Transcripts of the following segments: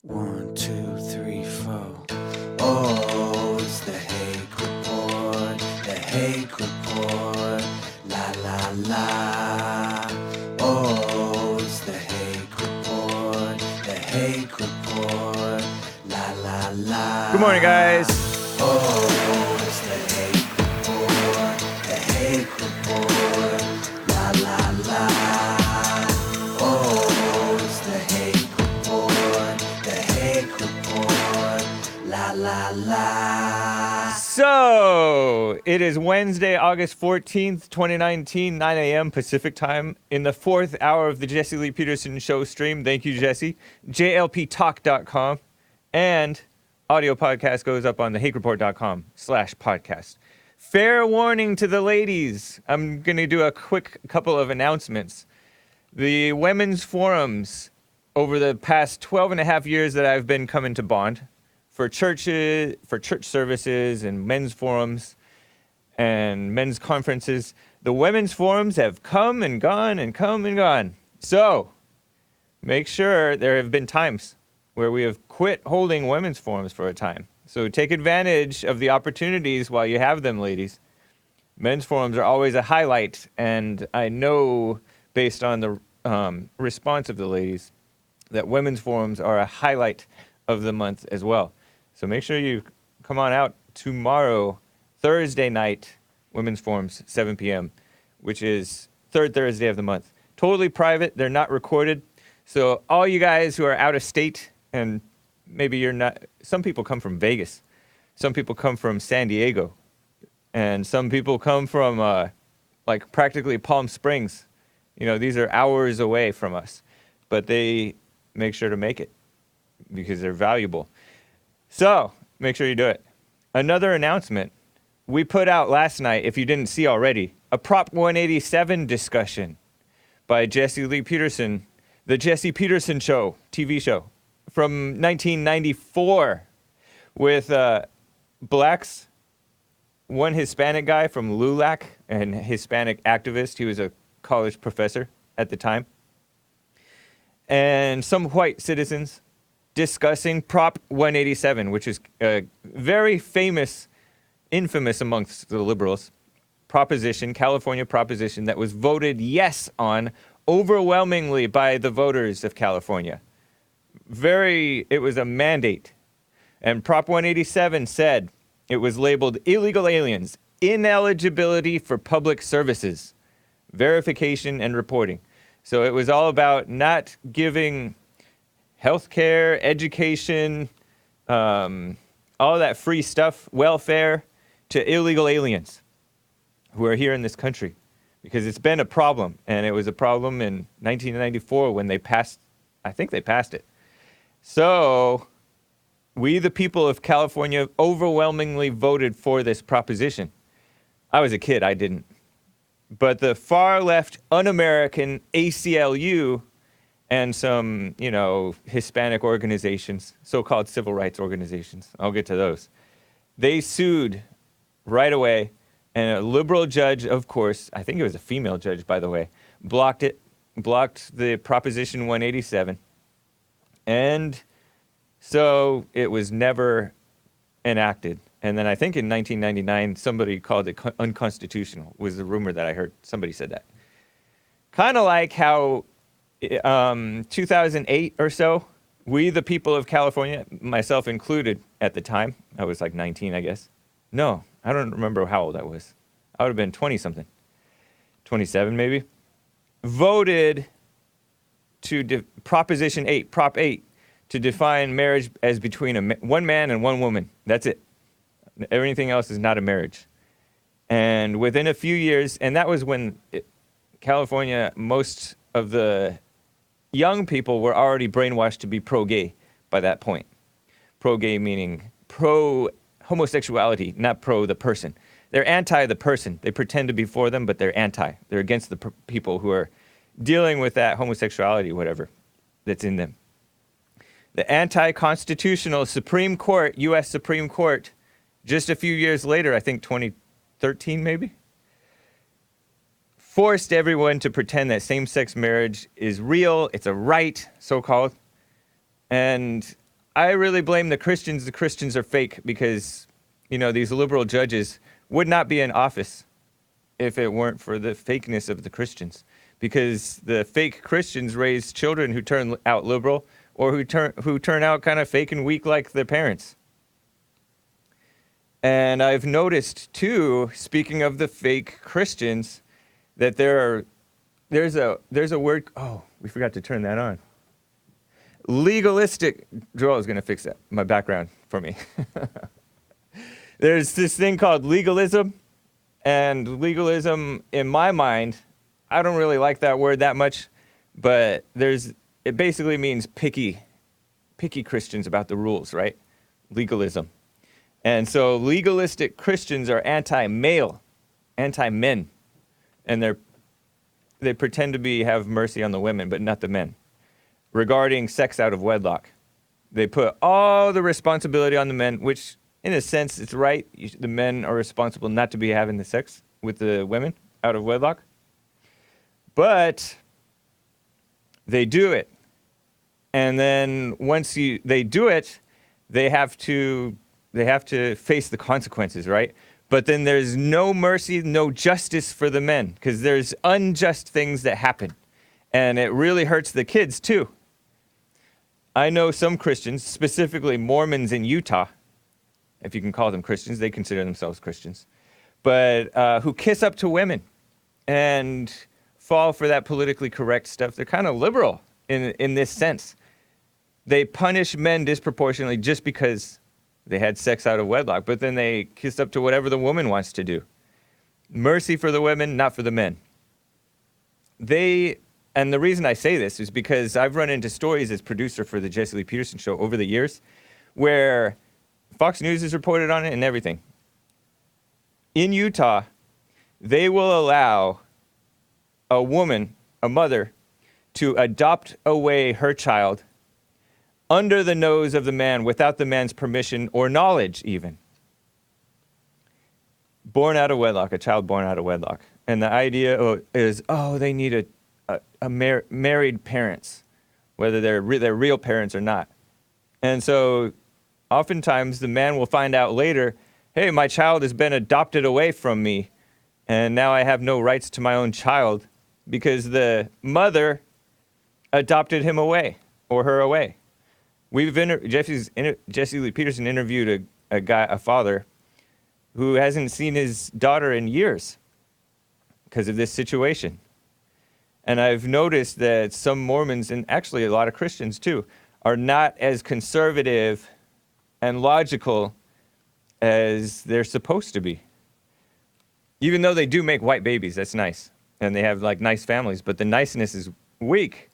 1, 2, 3, 4. Oh, it's the Hake Report, the Hake Report, la la la. Oh, it's the Hake Report, the Hake Report, la la la. Good morning, guys. Oh, it's the Hake Report, the Hake Report, la la la. Oh, it's the Hake Report, the Hake Report, la la la. So, it is Wednesday, August 14th, 2019, 9 a.m. Pacific time, in the fourth hour of the Jesse Lee Peterson Show stream. Thank you, Jesse. JLPtalk.com. And audio podcast goes up on thehakereport.com/podcast. Fair warning to the ladies. I'm going to do a quick couple of announcements. The women's forums over the past 12 and a half years that I've been coming to Bond for churches, for church services and men's forums and men's conferences, the women's forums have come and gone and come and gone. So make sure there have been times where we have quit holding women's forums for a time. So take advantage of the opportunities while you have them, ladies. Men's forums are always a highlight, and I know based on the response of the ladies that women's forums are a highlight of the month as well. So make sure you come on out tomorrow, Thursday night, women's forums, 7 p.m., which is third Thursday of the month. Totally private. They're not recorded. So all you guys who are out of state, and maybe you're not, some people come from Vegas. Some people come from San Diego. And some people come from like practically Palm Springs. You know, these are hours away from us. But they make sure to make it because they're valuable. So make sure you do it. Another announcement. We put out last night, if you didn't see already, a Prop 187 discussion by Jesse Lee Peterson, the Jesse Peterson Show, TV show, from 1994 with blacks, one Hispanic guy from LULAC, an Hispanic activist. He was a college professor at the time. And some white citizens discussing Prop 187, which is very famous, infamous amongst the liberals, proposition, California proposition that was voted yes on overwhelmingly by the voters of California. It was a mandate. And Prop 187 said it was labeled illegal aliens, ineligibility for public services, verification and reporting. So it was all about not giving healthcare, education, all that free stuff, welfare, to illegal aliens who are here in this country. Because it's been a problem, and it was a problem in 1994 when they passed, I think they passed it. So we, the people of California, overwhelmingly voted for this proposition. I was a kid, I didn't. But the far left, un-American ACLU and some, Hispanic organizations, so-called civil rights organizations, I'll get to those, they sued right away, and a liberal judge, of course, I think it was a female judge, by the way, blocked the Proposition 187, and so it was never enacted. And then I think in 1999, somebody called it unconstitutional, was the rumor that I heard. Somebody said that. Kind of like how 2008 or so, we, the people of California, myself included at the time, I was like 19, I guess. No, I don't remember how old I was. I would have been 20-something, 27 maybe, voted to Proposition 8, Prop 8, to define marriage as between one man and one woman. That's it. Everything else is not a marriage. And within a few years, and that was when California, most of the young people were already brainwashed to be pro-gay by that point. Pro-gay meaning pro-homosexuality, not pro the person. They're anti the person. They pretend to be for them, but they're anti. They're against the people who are dealing with that homosexuality, whatever, that's in them. The anti-constitutional Supreme Court, U.S. Supreme Court, just a few years later, I think 2013 maybe, forced everyone to pretend that same-sex marriage is real, it's a right, so-called, and I really blame the Christians. The Christians are fake because, these liberal judges would not be in office if it weren't for the fakeness of the Christians. Because the fake Christians raise children who turn out liberal or who turn out kind of fake and weak like their parents. And I've noticed too, speaking of the fake Christians, that there's a word. Oh, we forgot to turn that on. Legalistic. Joel is going to fix that. My background for me. There's this thing called legalism, and legalism, in my mind, I don't really like that word that much, but it basically means picky Christians about the rules, right? Legalism. And so legalistic Christians are anti-male, anti-men, and they pretend to have mercy on the women, but not the men. Regarding sex out of wedlock, they put all the responsibility on the men, which in a sense it's right. The men are responsible not to be having the sex with the women out of wedlock. But they do it. And then once they do it, they have to face the consequences, right? But then there's no mercy, no justice for the men, because there's unjust things that happen. And it really hurts the kids too. I know some Christians, specifically Mormons in Utah, if you can call them Christians, they consider themselves Christians, but who kiss up to women and fall for that politically correct stuff. They're kind of liberal in this sense. They punish men disproportionately just because they had sex out of wedlock, but then they kiss up to whatever the woman wants to do. Mercy for the women, not for the men. And the reason I say this is because I've run into stories as producer for the Jesse Lee Peterson Show over the years where Fox News has reported on it and everything. In Utah, they will allow a woman, a mother, to adopt away her child under the nose of the man without the man's permission or knowledge even. Born out of wedlock, a child born out of wedlock. And the idea is, they need married parents, whether they're real parents or not. And so oftentimes the man will find out later, hey, my child has been adopted away from me, and now I have no rights to my own child because the mother adopted him away or her away. Jesse Lee Peterson interviewed a father who hasn't seen his daughter in years because of this situation. And I've noticed that some Mormons, and actually a lot of Christians too, are not as conservative and logical as they're supposed to be. Even though they do make white babies, that's nice. And they have nice families, but the niceness is weak,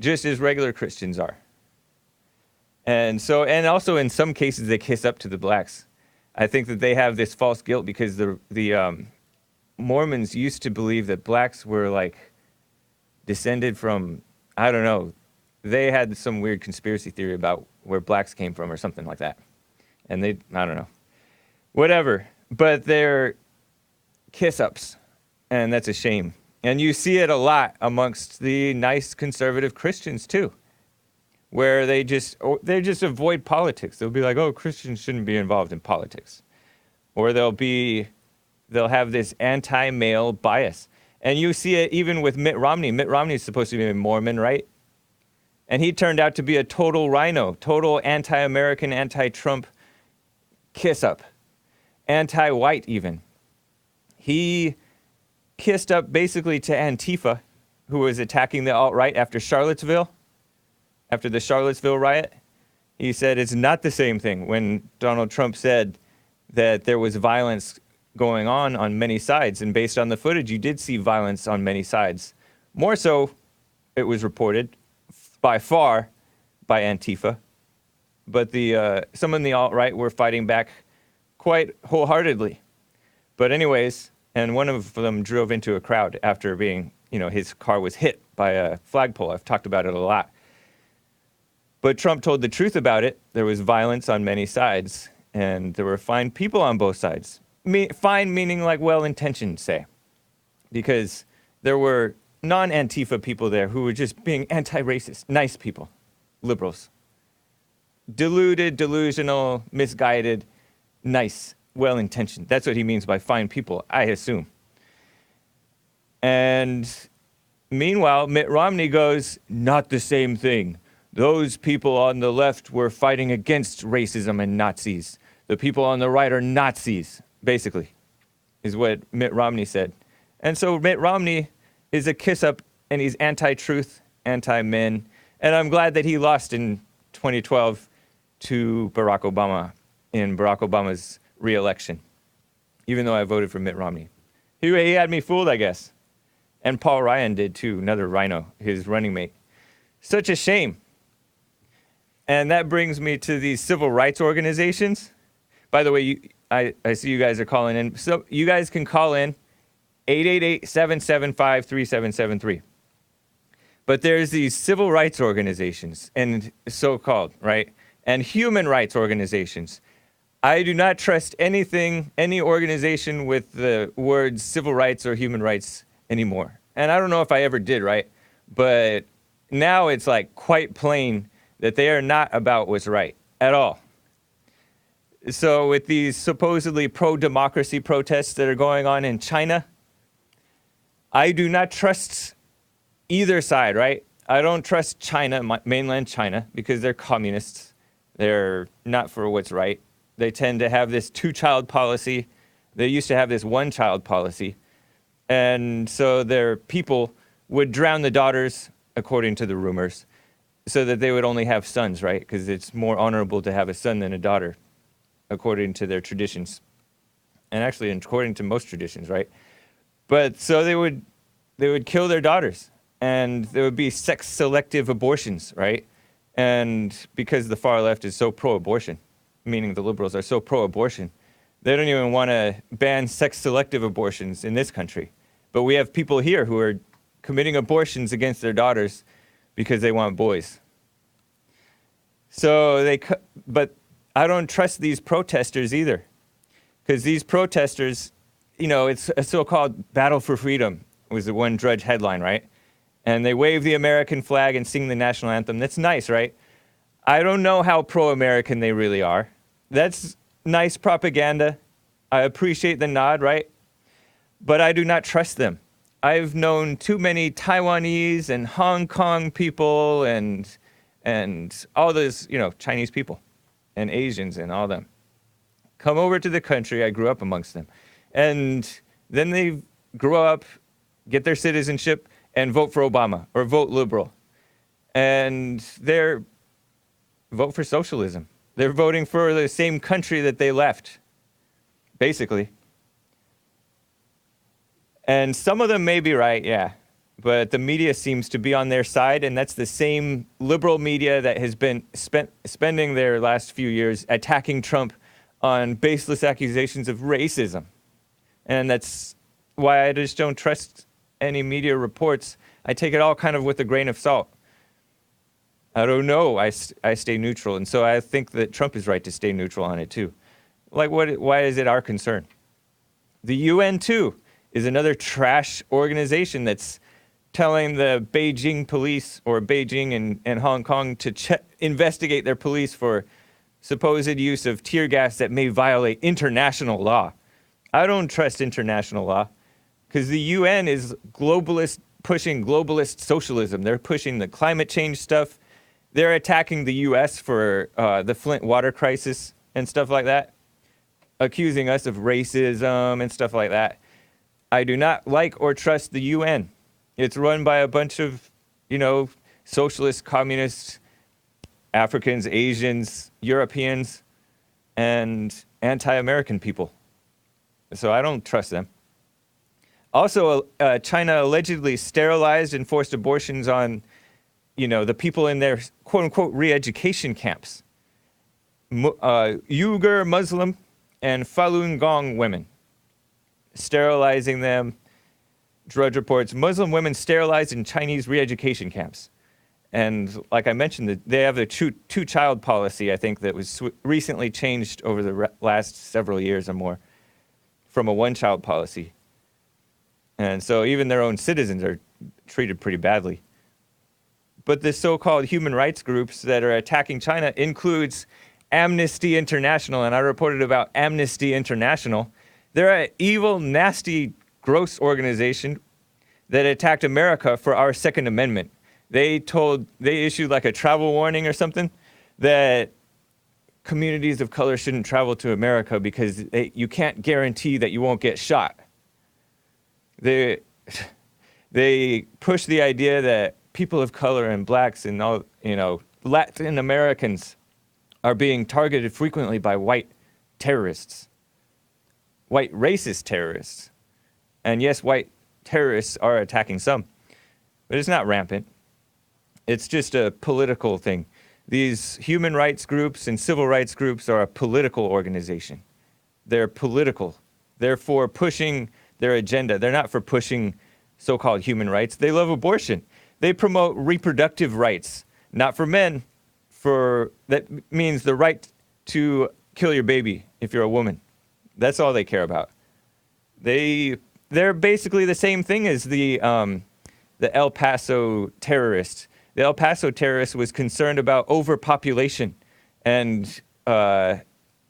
just as regular Christians are. And also in some cases they kiss up to the blacks. I think that they have this false guilt because the Mormons used to believe that blacks were descended from, I don't know, they had some weird conspiracy theory about where blacks came from or something like that. And I don't know. Whatever. But they're kiss-ups, and that's a shame. And you see it a lot amongst the nice conservative Christians too, where they just avoid politics. They'll be like, oh, Christians shouldn't be involved in politics. Or they'll have this anti-male bias. And you see it even with Mitt Romney. Mitt Romney is supposed to be a Mormon, right? And he turned out to be a total rhino, total anti-American, anti-Trump kiss-up, anti-white even. He kissed up basically to Antifa, who was attacking the alt-right after the Charlottesville riot. He said it's not the same thing when Donald Trump said that there was violence going on many sides. And based on the footage, you did see violence on many sides. More so, it was reported, by far, by Antifa. But some in the alt-right were fighting back quite wholeheartedly. But anyways, and one of them drove into a crowd after his car was hit by a flagpole. I've talked about it a lot. But Trump told the truth about it. There was violence on many sides, and there were fine people on both sides. Fine meaning well-intentioned, say. Because there were non-Antifa people there who were just being anti-racist, nice people, liberals. deluded, delusional, misguided, nice, well-intentioned. That's what he means by fine people, I assume. And meanwhile, Mitt Romney goes, not the same thing. Those people on the left were fighting against racism and Nazis. The people on the right are Nazis, basically, is what Mitt Romney said. And so Mitt Romney is a kiss-up, and he's anti-truth, anti-men. And I'm glad that he lost in 2012 to Barack Obama in Barack Obama's re-election, even though I voted for Mitt Romney. He had me fooled, I guess. And Paul Ryan did too, another rhino, his running mate. Such a shame. And that brings me to these civil rights organizations. By the way, I see you guys are calling in. So you guys can call in 888-775-3773. But there's these civil rights organizations, and so-called, right? And human rights organizations. I do not trust any organization with the words civil rights or human rights anymore. And I don't know if I ever did, right? But now it's like quite plain that they are not about what's right at all. So with these supposedly pro-democracy protests that are going on in China, I do not trust either side, right? I don't trust China, mainland China, because they're communists. They're not for what's right. They tend to have this two-child policy. They used to have this one-child policy. And so their people would drown the daughters, according to the rumors, so that they would only have sons, right? Because it's more honorable to have a son than a daughter, according to their traditions. And actually, according to most traditions, right? But so they would kill their daughters, and there would be sex-selective abortions, right? And because the far left is so pro-abortion, meaning the liberals are so pro-abortion, they don't even want to ban sex-selective abortions in this country. But we have people here who are committing abortions against their daughters because they want boys. So but I don't trust these protesters either, because these protesters, you know, it's a so-called battle for freedom was the one Drudge headline, right? And they wave the American flag and sing the national anthem. That's nice, right? I don't know how pro-American they really are. That's nice propaganda. I appreciate the nod, right? But I do not trust them. I've known too many Taiwanese and Hong Kong people and all those, you know, Chinese people and Asians and all them come over to the country. I grew up amongst them. And then they grow up, get their citizenship, and vote for Obama or vote liberal. And they're vote for socialism. They're voting for the same country that they left, basically. And some of them may be right, yeah. But the media seems to be on their side, and that's the same liberal media that has been spending their last few years attacking Trump on baseless accusations of racism. And that's why I just don't trust any media reports. I take it all kind of with a grain of salt. I don't know. I stay neutral. And so I think that Trump is right to stay neutral on it, too. Like, why is it our concern? The UN, too, is another trash organization that's telling the Beijing police, or Beijing and Hong Kong, to investigate their police for supposed use of tear gas that may violate international law. I don't trust international law, because the UN is globalist, pushing globalist socialism. They're pushing the climate change stuff. They're attacking the U.S. for the Flint water crisis and stuff like that, accusing us of racism and stuff like that. I do not like or trust the UN. It's run by a bunch of, you know, socialist, communists, Africans, Asians, Europeans, and anti-American people. So I don't trust them. Also, China allegedly sterilized and forced abortions on, you know, the people in their quote-unquote re-education camps. Uyghur Muslim and Falun Gong women. Sterilizing them. Drudge reports, Muslim women sterilized in Chinese re-education camps. And like I mentioned, they have a two-child policy, I think, that was recently changed over the last several years or more from a one-child policy. And so even their own citizens are treated pretty badly. but the so-called human rights groups that are attacking China includes Amnesty International, and I reported about Amnesty International. They're an evil, nasty, gross organization that attacked America for our Second Amendment. They issued like a travel warning or something that communities of color shouldn't travel to America because you can't guarantee that you won't get shot. They push the idea that people of color and blacks and all, Latin Americans are being targeted frequently by white terrorists, white racist terrorists. And yes, white terrorists are attacking some, but it's not rampant. It's just a political thing. These human rights groups and civil rights groups are a political organization. They're political. They're for pushing their agenda. They're not for pushing so-called human rights. They love abortion. They promote reproductive rights, not for men. That means the right to kill your baby if you're a woman. That's all they care about. They're basically the same thing as the El Paso terrorist. The El Paso terrorist was concerned about overpopulation, and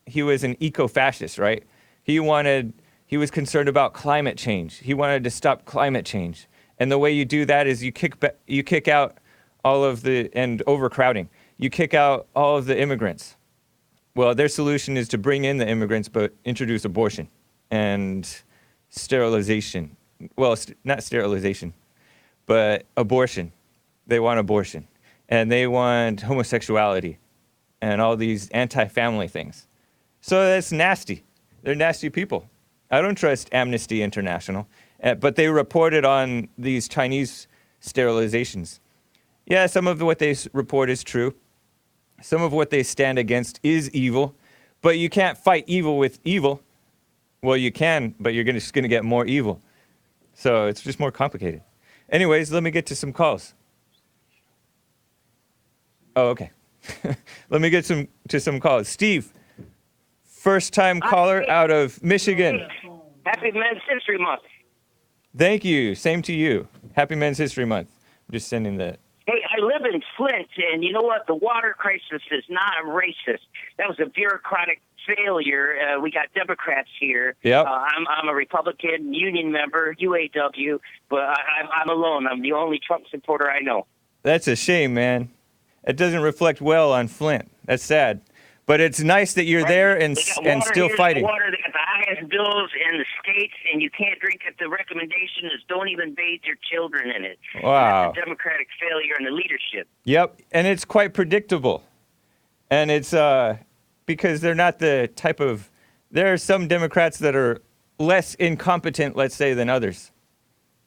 he was an eco-fascist, right? He was concerned about climate change. He wanted to stop climate change, and the way you do that is you kick out all of and overcrowding. You kick out all of the immigrants. Well, their solution is to bring in the immigrants, but introduce abortion and sterilization. Well, not sterilization, but abortion. They want abortion. And they want homosexuality and all these anti-family things. So that's nasty. They're nasty people. I don't trust Amnesty International, but they reported on these Chinese sterilizations. Yeah, some of what they report is true. Some of what they stand against is evil, but you can't fight evil with evil. Well, you can, but you're just going to get more evil. So it's just more complicated. Anyways, let me get to some calls. Oh, okay. Let me get to some calls. Steve, first-time caller out of Michigan. Happy Men's History Month. Thank you. Same to you. Happy Men's History Month. I'm just sending that. Hey, I live in Flint, and you know what? The water crisis is not racist. That was a bureaucratic failure. We got Democrats here. Yep. I'm a Republican union member, UAW, but I'm alone. I'm the only Trump supporter I know. That's a shame, man. It doesn't reflect well on Flint. That's sad. But it's nice that you're there and still fighting. Water, they got the highest bills in the states, and you can't drink it. The recommendation is don't even bathe your children in it. Wow. That's a Democratic failure in the leadership. Yep, and it's quite predictable. And it's because they're not the type of... There are some Democrats that are less incompetent, let's say, than others.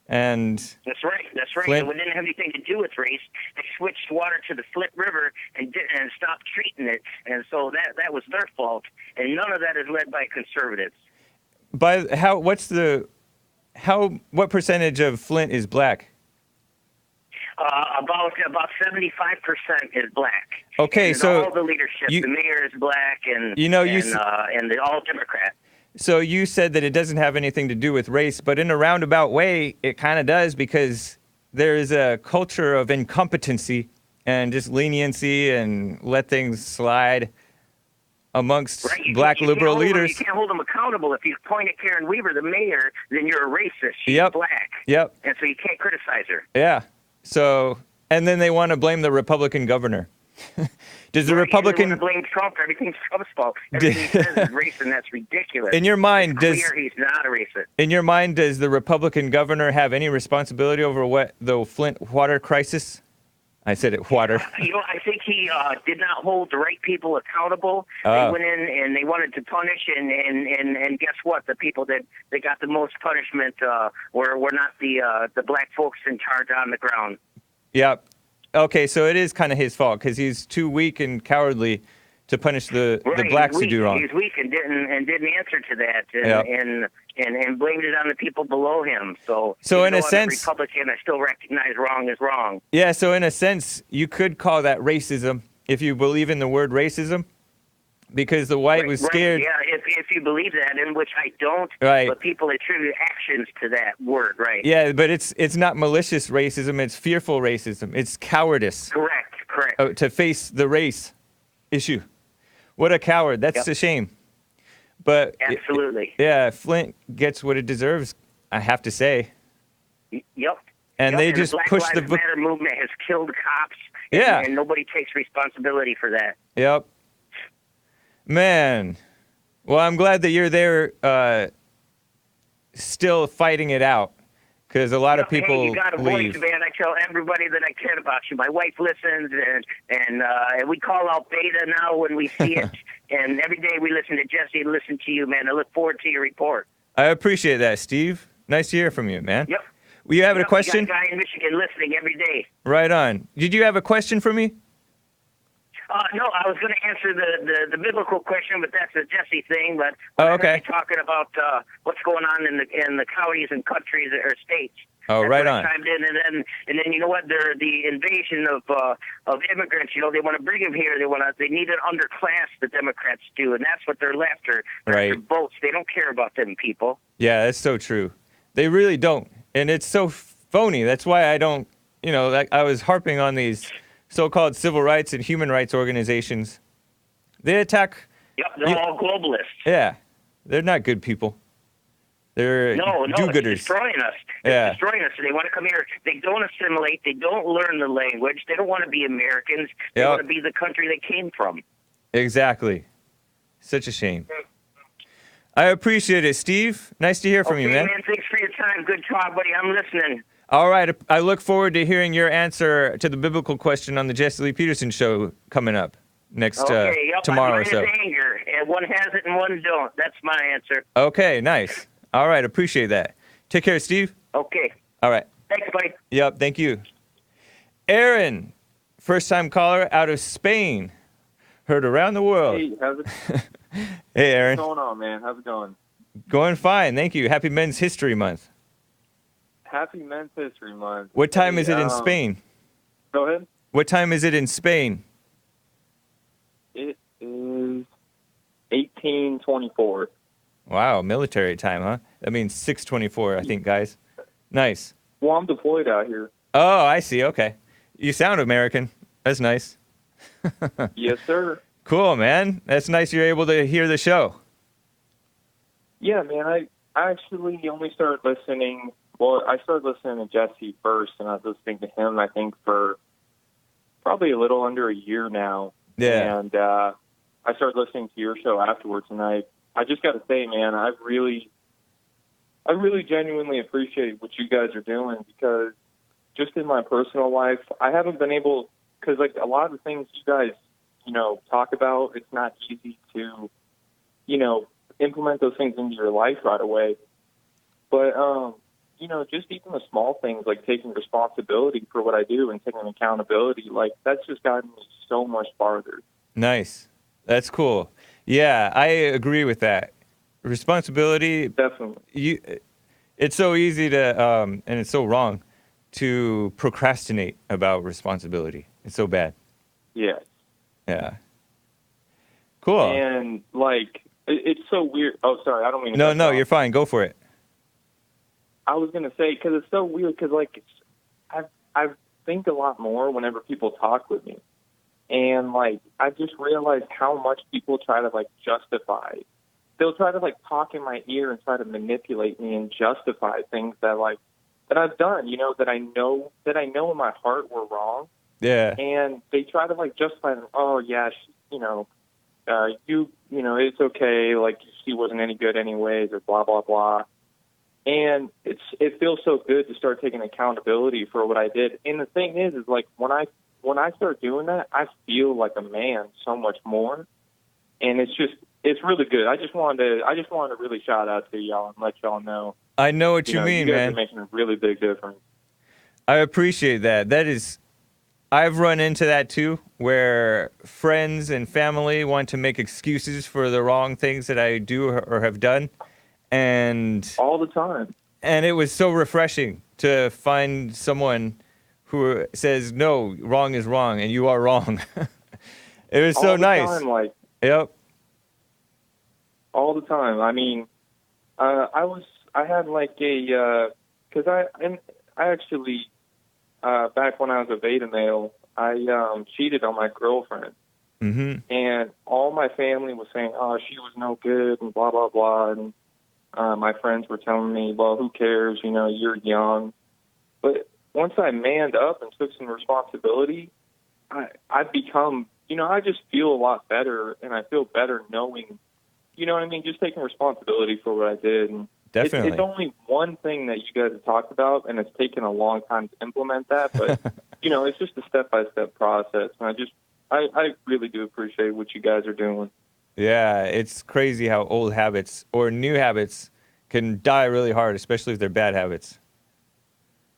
And That's right. Flint, It didn't have anything to do with race. They switched water to the Flint River and stopped treating it, and so that was their fault. And none of that is led by conservatives. What percentage of Flint is black? About 75% is black. Okay, and so all the leadership, the mayor is black, and they're all Democrat. So you said that it doesn't have anything to do with race, but in a roundabout way, it kind of does, because there is a culture of incompetency and just leniency and let things slide amongst black liberal leaders. You can't hold them accountable. If you point at Karen Weaver, the mayor, then you're a racist. She's black. Yep. And so you can't criticize her. Yeah. So, and then they want to blame the Republican governor. Does the Republican... They want to blame Trump? Everything's Trump's fault. Everything he says is racist, and that's ridiculous. In your mind, he's not a racist. In your mind, does the Republican governor have any responsibility over the Flint water crisis? I said it, water. I think he did not hold the right people accountable. They went in and they wanted to punish, and guess what? The people that got the most punishment were not the black folks in charge on the ground. Yep. Okay, so it is kind of his fault because he's too weak and cowardly to punish the blacks who do wrong. He's weak and didn't answer to that, and blamed it on the people below him. So in a sense, Republican, I still recognize wrong is wrong. Yeah. So in a sense, you could call that racism if you believe in the word racism, because the white was scared. Yeah, if you believe that, in which I don't. Right. But people attribute actions to that word, right? Yeah, but it's not malicious racism. It's fearful racism. It's cowardice. Correct. To face the race issue. What a coward. That's Yep. a shame. But Absolutely. yeah, Flint gets what it deserves, I have to say. Yep. And they the just Black push Lives the book. Matter movement has killed cops. Yeah. And nobody takes responsibility for that. Yep. Man. Well, I'm glad that you're there still fighting it out. Because a lot of people Hey, you got a leave. voice, man. I tell everybody that I care about you. My wife listens, and we call out Beta now when we see it. And every day we listen to Jesse and listen to you, man. I look forward to your report. I appreciate that, Steve. Nice to hear from you, man. Yep. Will you have a We question? got a guy in Michigan listening every day. Right on. Did you have a question for me? No, I was going to answer the biblical question, but that's a Jesse thing. But okay. we're talking about what's going on in the counties and countries or states. Oh, That's right when I on. chimed in, and then you know what? The invasion of immigrants. You know, they want to bring them here. They need an underclass. The Democrats do, and that's what they're after. They're Right. after votes. They don't care about them people. Yeah, that's so true. They really don't. And it's so phony. That's why I don't, I was harping on these so-called civil rights and human rights organizations. They attack. Yep, they're all globalists. Yeah, they're not good people. They're No, do-gooders. it's destroying us. Yeah. It's destroying us. They want to come here. They don't assimilate. They don't learn the language. They don't want to be Americans. They Yep. want to be the country they came from. Exactly. Such a shame. I appreciate it, Steve. Nice to hear from you, man. Thanks for your time. Good talk, buddy. I'm listening. All right. I look forward to hearing your answer to the biblical question on the Jesse Lee Peterson show coming up next tomorrow mine or so. is anger, and one has it and one don't. That's my answer. Okay, nice. All right, appreciate that. Take care, Steve. Okay. All right. Thanks, buddy. Yep, thank you. Aaron, first-time caller out of Spain. Heard around the world. Hey, how's it Hey, Aaron. going on, man? How's it going? Going fine, thank you. Happy Men's History Month. Happy Men's History Month. What time Hey, is it in Spain? Go ahead. What time is it in Spain? It is 1824. Wow, military time, huh? That means 6:24, I think, guys. Nice. Well, I'm deployed out here. Oh, I see. Okay. You sound American. That's nice. Yes, sir. Cool, man. That's nice you're able to hear the show. Yeah, man. I actually only started listening. Well, I started listening to Jesse first, and I was listening to him, I think, for probably a little under a year now. Yeah. And I started listening to your show afterwards, and I just got to say, man, I really genuinely appreciate what you guys are doing, because just in my personal life, I haven't been able, because like a lot of the things you guys, talk about, it's not easy to, implement those things into your life right away. But, just even the small things like taking responsibility for what I do and taking accountability, like that's just gotten me so much farther. Nice. That's cool. Yeah, I agree with that. Responsibility. Definitely. It's so easy to, and it's so wrong to procrastinate about responsibility. It's so bad. Yeah. Yeah. Cool. And like, it's so weird. Oh, sorry. I don't mean to. No, you're fine. Go for it. I was going to say, because it's so weird, because like, I think a lot more whenever people talk with me. And like, I just realized how much people try to like justify. They'll try to like talk in my ear and try to manipulate me and justify things that I've done, that I know in my heart were wrong. Yeah. And they try to like justify them. Oh yeah, it's okay. Like she wasn't any good anyways, or blah blah blah. And it feels so good to start taking accountability for what I did. And the thing is like when I start doing that, I feel like a man so much more. And it's really good. I just wanted to really shout out to y'all and let y'all know. I know what you mean, you guys man. are making a really big difference. I appreciate that. I've run into that too, where friends and family want to make excuses for the wrong things that I do or have done. And all the time. And it was so refreshing to find someone who says, no, wrong is wrong and you are wrong. It was so all the nice. Time, like, yep. all the time. I mean, I had like because I actually, back when I was a beta male, I cheated on my girlfriend. Mm-hmm. And all my family was saying, oh, she was no good and blah, blah, blah. And my friends were telling me, well, who cares? You know, you're young. But once I manned up and took some responsibility, I've become, you know, I just feel a lot better, and I feel better knowing, you know what I mean, just taking responsibility for what I did. And Definitely. It's only one thing that you guys have talked about, and it's taken a long time to implement that. But, you know, it's just a step-by-step process. And I really do appreciate what you guys are doing. Yeah, it's crazy how old habits or new habits can die really hard, especially if they're bad habits.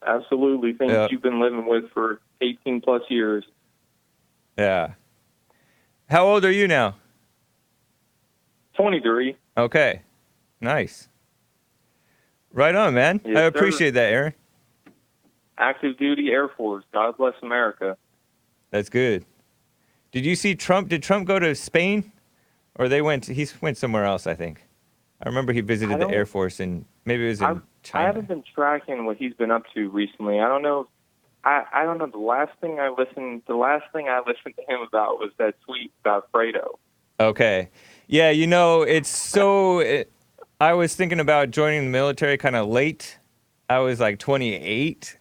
Absolutely. Things you've been living with for 18-plus years. Yeah. How old are you now? 23. Okay. Nice. Right on, man. Yes, I appreciate that, Aaron. Active duty Air Force. God bless America. That's good. Did you see Trump? Did Trump go to Spain? Or he went somewhere else, I think. I remember he visited the Air Force, and maybe it was in China. I haven't been tracking what he's been up to recently. I don't know. I don't know. The last thing I listened to him about was that tweet about Fredo. Okay. Yeah, you know, it's so... I was thinking about joining the military kind of late. I was like 28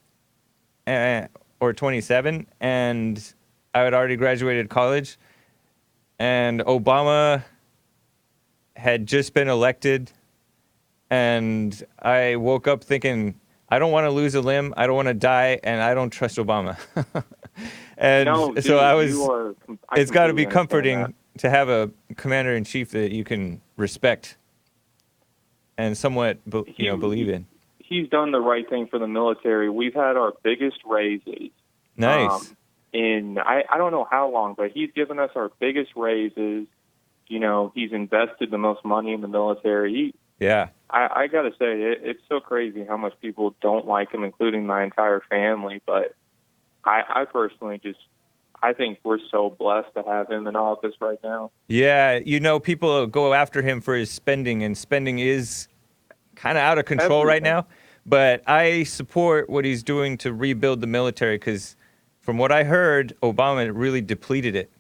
or 27, and I had already graduated college. And Obama had just been elected, and I woke up thinking, I don't want to lose a limb, I don't want to die, and I don't trust Obama. And no, dude, so I was, it's got to be understand comforting to have a commander-in-chief that you can respect and somewhat believe in. He's done the right thing for the military. We've had our biggest raises. Nice. I don't know how long, but he's given us our biggest raises. You know, he's invested the most money in the military. Yeah. I got to say, it's so crazy how much people don't like him, including my entire family. But I personally I think we're so blessed to have him in office right now. Yeah, you know, people go after him for his spending, and spending is kind of out of control right now. But I support what he's doing to rebuild the military, because from what I heard, Obama really depleted it.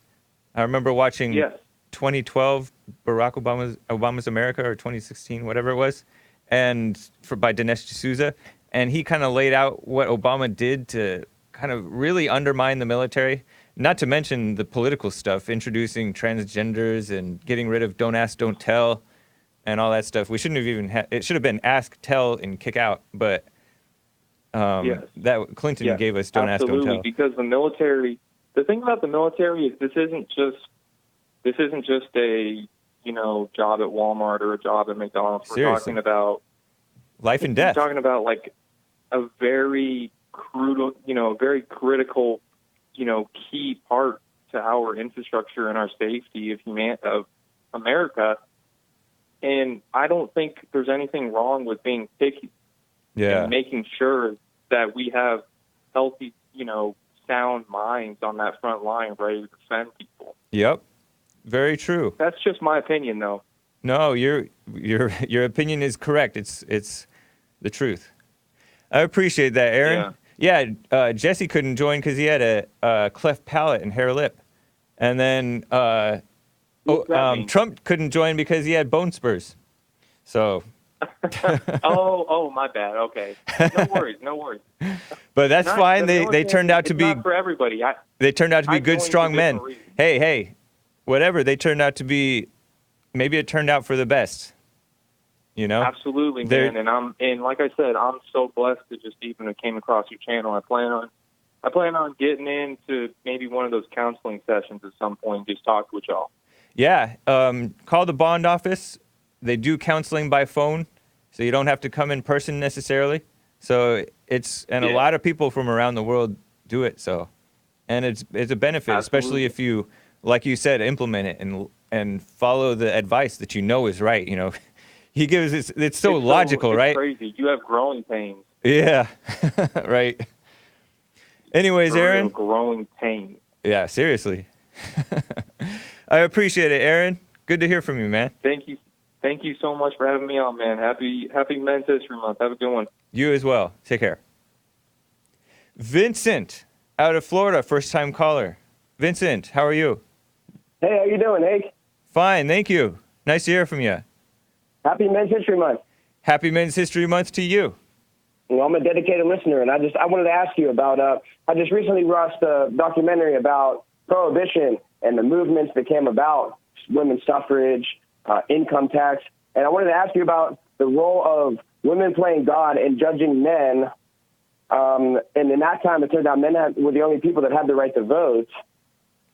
I remember watching 2012 Barack Obama's America, or 2016, whatever it was, and by Dinesh D'Souza, and he kind of laid out what Obama did to kind of really undermine the military. Not to mention the political stuff, introducing transgenders and getting rid of Don't Ask, Don't Tell, and all that stuff. We shouldn't have even it should have been Ask, Tell, and Kick Out, but that Clinton gave us Don't Ask, Don't Tell. Because the military, the thing about the military is this isn't just a, you know, job at Walmart or a job at McDonald's. Seriously. We're talking about life and death. We're talking about like a very very critical, you know, key part to our infrastructure and our safety of America. And I don't think there's anything wrong with being picky and making sure that we have healthy, you know, sound minds on that front line ready to defend people. Yep. Very true. That's just my opinion, though. No, your opinion is correct. It's the truth. I appreciate that, Aaron. Yeah, Jesse couldn't join because he had a cleft palate and hair lip. And then Trump couldn't join because he had bone spurs. So. oh, my bad. Okay. No worries. But that's fine. They turned out to be not for everybody. They turned out to be good, strong men. Hey, whatever. They turned out to be. Maybe it turned out for the best. You know? Absolutely, man. And like I said, I'm so blessed to just even came across your channel. I plan on getting into maybe one of those counseling sessions at some point. Just talk with y'all. Yeah. Call the bond office. They do counseling by phone, so you don't have to come in person necessarily. So a lot of people from around the world do it. So, and it's a benefit, especially if you, like you said, implement it and follow the advice that you know is right. You know, he gives it's so logical, it's right? Crazy. You have growing pains. Yeah, right. Anyways, Aaron. Growing pains. Yeah, seriously. I appreciate it, Aaron. Good to hear from you, man. Thank you Thank you so much for having me on, man. Happy Men's History Month. Have a good one. You as well. Take care. Vincent, out of Florida, first-time caller. Vincent, how are you? Hey, how you doing, Hake? Fine, thank you. Nice to hear from you. Happy Men's History Month. Happy Men's History Month to you. Well, I'm a dedicated listener, and I wanted to ask you about, I just recently watched a documentary about Prohibition and the movements that came about, women's suffrage, income tax, and I wanted to ask you about the role of women playing God and judging men. And in that time, it turned out men were the only people that had the right to vote,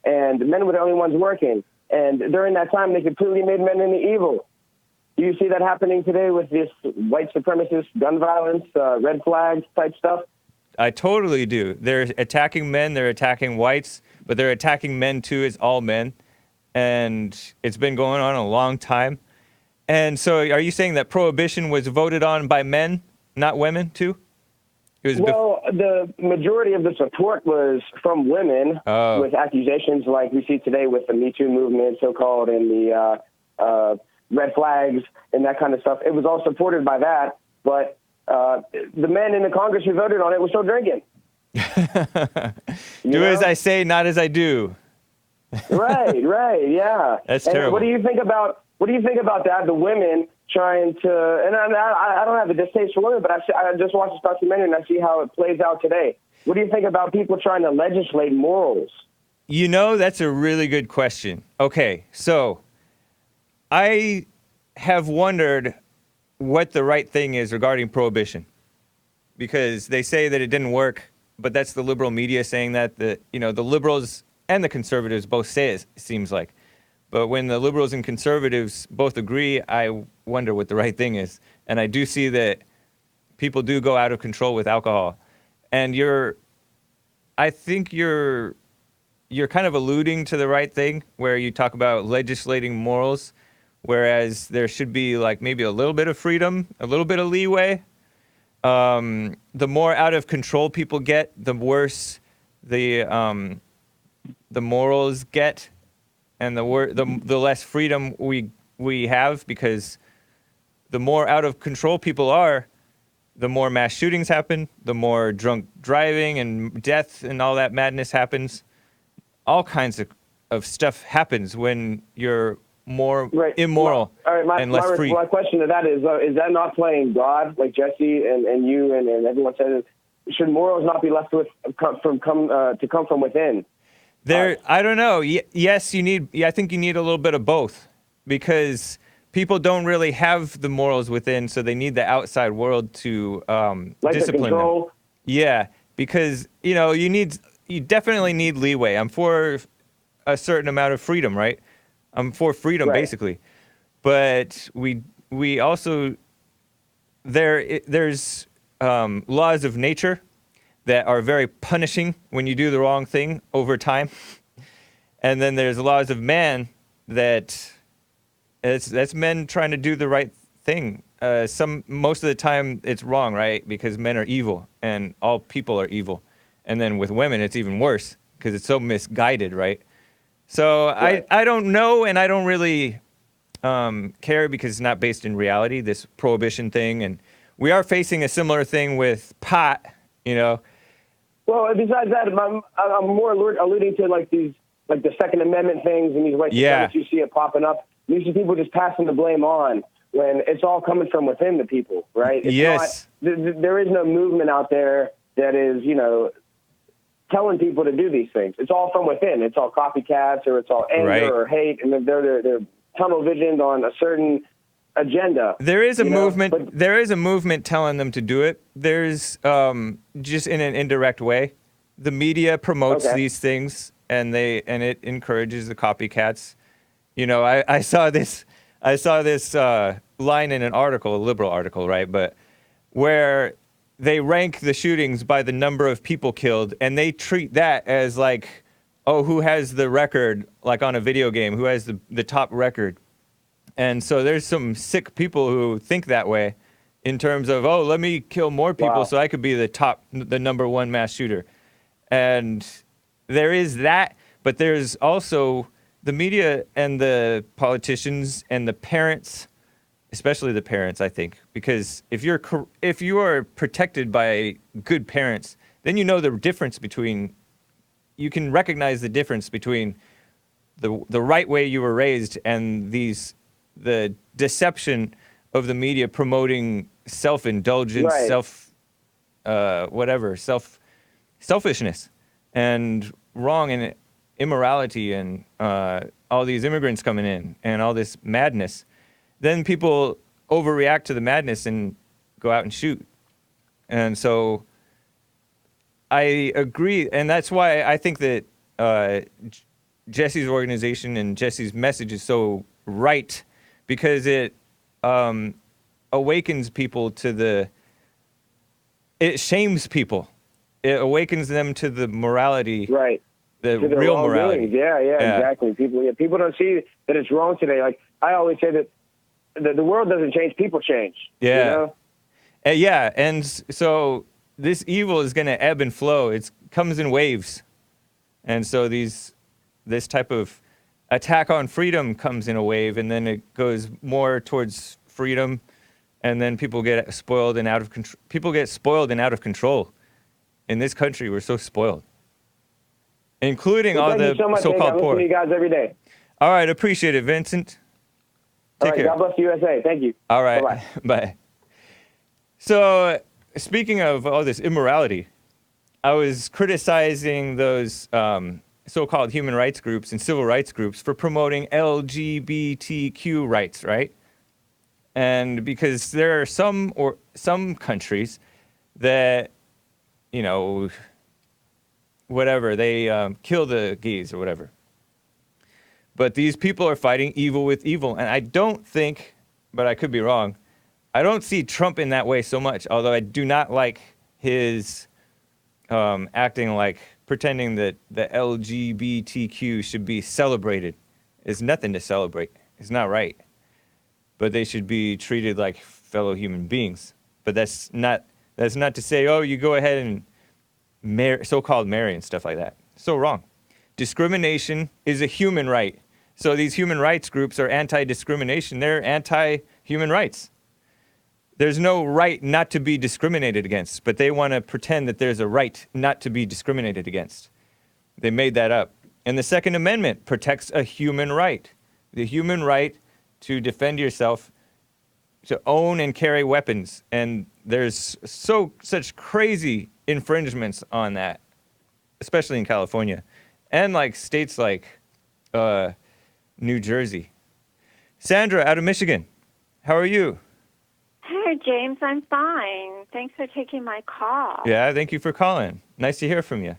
and men were the only ones working. And during that time, they completely made men into evil. Do you see that happening today with this white supremacist gun violence, red flags type stuff? I totally do. They're attacking men, they're attacking whites, but they're attacking men too as all men. And it's been going on a long time. And so are you saying that Prohibition was voted on by men, not women too? Well, the majority of the support was from women with accusations like we see today with the Me Too movement, so-called, and the red flags and that kind of stuff. It was all supported by that, but the men in the Congress who voted on it were still drinking. Do as I say, not as I do. Right, yeah. That's and terrible. What do you think about that? The women trying to, and I don't have a distaste for women, but I just watched this documentary and I see how it plays out today. What do you think about people trying to legislate morals? You know, that's a really good question. Okay, so I have wondered what the right thing is regarding Prohibition, because they say that it didn't work, but that's the liberal media saying that the liberals and the conservatives both say it seems like. But when the liberals and conservatives both agree, I wonder what the right thing is. And I do see that people do go out of control with alcohol. And I think you're kind of alluding to the right thing where you talk about legislating morals, whereas there should be like maybe a little bit of freedom, a little bit of leeway. The more out of control people get, the worse the morals get. And the less freedom we have, because the more out of control people are, the more mass shootings happen, the more drunk driving and death and all that madness happens. All kinds of stuff happens when you're more immoral and less free. My question to that is that not playing God, like Jesse and you and everyone says? Should morals not be left with to come from within? I don't know. Yes, I think you need a little bit of both, because people don't really have the morals within, so they need the outside world to discipline them. Yeah, because you definitely need leeway. I'm for a certain amount of freedom, right? I'm for freedom, basically, but we also there's laws of nature that are very punishing when you do the wrong thing over time. And then there's laws of man that's men trying to do the right thing. Most of the time it's wrong, right? Because men are evil and all people are evil. And then with women, it's even worse because it's so misguided, right? So I don't know, and I don't really care because it's not based in reality, this Prohibition thing. And we are facing a similar thing with pot, Well, besides that, I'm more alluding to like the Second Amendment things and these white supremacists. You see it popping up. You see people just passing the blame on when it's all coming from within the people, right? Yes. There is no movement out there that is, telling people to do these things. It's all from within. It's all copycats, or it's all anger or hate, and they're tunnel visioned on a certain agenda. There is a movement. There is a movement telling them to do it. There's just in an indirect way. The media promotes these things, and it encourages the copycats. I saw this line in an article, a liberal article, right? But where they rank the shootings by the number of people killed, and they treat that as like, oh, who has the record, like on a video game, who has the top record. And so there's some sick people who think that way in terms of, oh, let me kill more people so I could be the number one mass shooter. And there is that, but there's also the media and the politicians and the parents especially the parents, I think, because if you are protected by good parents, then you know the difference between, you can recognize the difference between the right way you were raised and the deception of the media promoting self-indulgence, selfishness, and wrong and immorality, and all these immigrants coming in and all this madness. Then people overreact to the madness and go out and shoot. And so I agree, and that's why I think that Jesse's organization and Jesse's message is so right, because it awakens people to it shames people. It awakens them to the morality, right? The real morality. Yeah, exactly. People don't see that it's wrong today. Like I always say that the world doesn't change, people change. Yeah. You know? And so this evil is going to ebb and flow. It comes in waves. And so this type of attack on freedom comes in a wave, and then it goes more towards freedom, and then people get spoiled and out of control. People get spoiled and out of control. In this country, we're so spoiled, including all the so-called poor. I listen to you guys every day. All right, appreciate it, Vincent. Take care. God bless the USA. Thank you. All right, Bye-bye. Bye. So, speaking of all this immorality, I was criticizing those so-called human rights groups and civil rights groups for promoting LGBTQ rights, right? And because there are some countries that, you know, whatever, they kill the gays or whatever. But these people are fighting evil with evil. And I don't think, but I could be wrong, I don't see Trump in that way so much, although I do not like his acting like, pretending that the LGBTQ should be celebrated. It's nothing to celebrate. It's not right. But they should be treated like fellow human beings. But that's not to say, oh, you go ahead and so-called marry and stuff like that. So wrong. Discrimination is a human right. So these human rights groups are anti-discrimination. They're anti-human rights. There's no right not to be discriminated against, but they want to pretend that there's a right not to be discriminated against. They made that up. And the Second Amendment protects a human right. The human right to defend yourself, to own and carry weapons. And there's such crazy infringements on that, especially in California. And like states like New Jersey. Sandra out of Michigan, how are you? Hi, James. I'm fine. Thanks for taking my call. Yeah, thank you for calling. Nice to hear from you.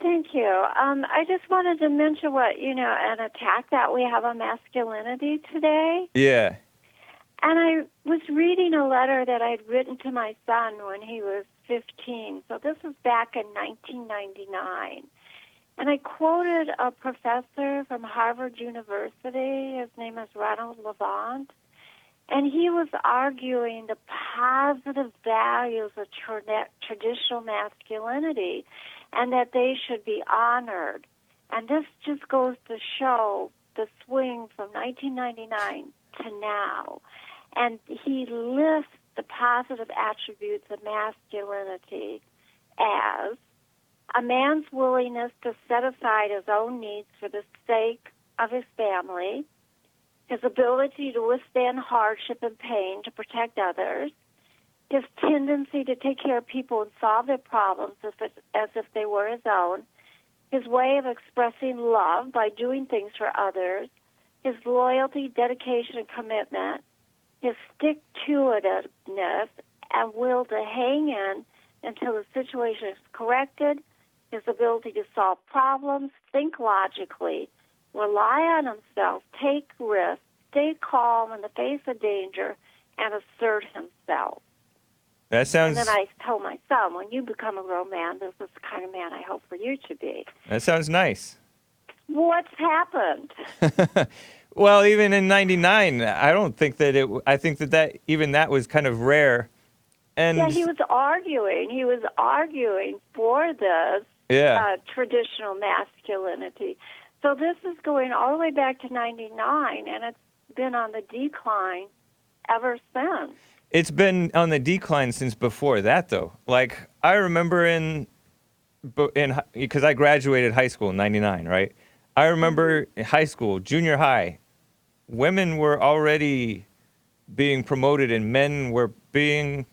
Thank you. I just wanted to mention an attack that we have on masculinity today. Yeah. And I was reading a letter that I'd written to my son when he was 15. So this was back in 1999. And I quoted a professor from Harvard University. His name is Ronald Levant. And he was arguing the positive values of traditional masculinity and that they should be honored. And this just goes to show the swing from 1999 to now. And he lists the positive attributes of masculinity as a man's willingness to set aside his own needs for the sake of his family, his ability to withstand hardship and pain to protect others, his tendency to take care of people and solve their problems as if they were his own, his way of expressing love by doing things for others, his loyalty, dedication, and commitment, his stick-to-itiveness and will to hang in until the situation is corrected, his ability to solve problems, think logically, rely on himself, take risks, stay calm in the face of danger, and assert himself. That sounds... And then I told my son, when you become a grown man, this is the kind of man I hope for you to be. That sounds nice. What's happened? Well, even in 99, I don't think that I think that even that was kind of rare. And yeah, he was arguing for this traditional masculinity. So this is going all the way back to 99, and it's been on the decline ever since. It's been on the decline since before that, though. Like, I remember because I graduated high school in 99, right? I remember in high school, junior high, women were already being promoted and men were being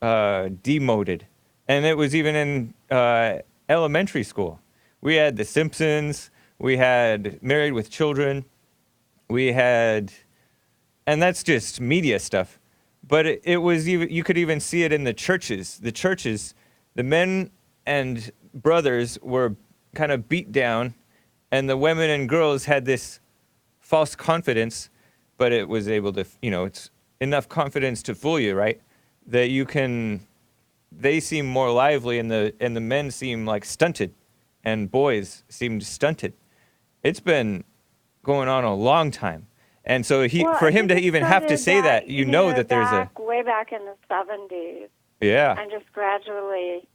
demoted. And it was even in elementary school. We had The Simpsons, we had Married with Children, we had, and that's just media stuff. But it was even, you could even see it in the churches. The churches, the men and brothers were kind of beat down, and the women and girls had this false confidence, but it was able to, it's enough confidence to fool you, right? That they seem more lively, and the men seem like stunted, and boys seemed stunted. It's been going on a long time. And so for him to even have to say that, that there's way back in the 70s. Yeah. And just gradually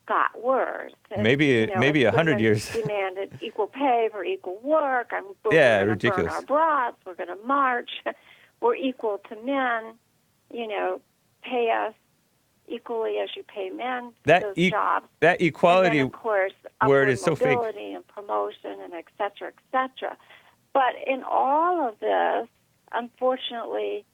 got worse. And, maybe 100 years. Demanded equal pay for equal work. Yeah, we're ridiculous. Burn our bras. We're going to march. We're equal to men. Pay us equally as you pay men for those jobs. That equality, and then, of course, word is so fake. Mobility and promotion and et cetera, et cetera. But in all of this, unfortunately,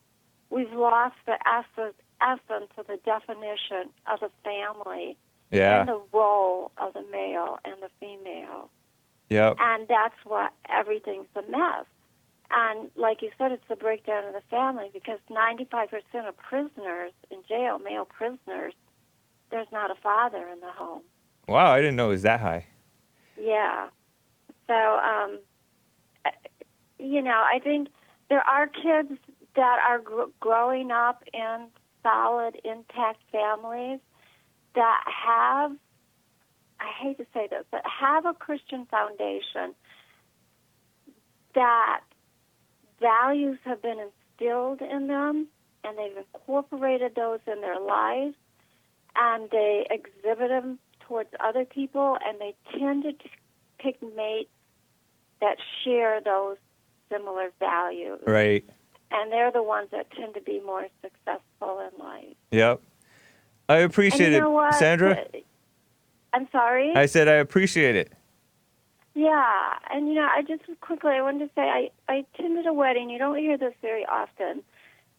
we've lost the essence of the definition of the family and the role of the male and the female. Yep. And that's why everything's a mess. And like you said, it's the breakdown of the family, because 95% of prisoners in jail, male prisoners, there's not a father in the home. Wow, I didn't know it was that high. Yeah. So, I think there are kids that are growing up in solid, intact families that have, I hate to say this, but have a Christian foundation, that values have been instilled in them, and they've incorporated those in their lives, and they exhibit them towards other people, and they tend to pick mates that share those similar values. Right. And they're the ones that tend to be more successful in life. Yep. I appreciate it, Sandra. I'm sorry? I said I appreciate it. Yeah, and I wanted to say I attended a wedding. You don't hear this very often,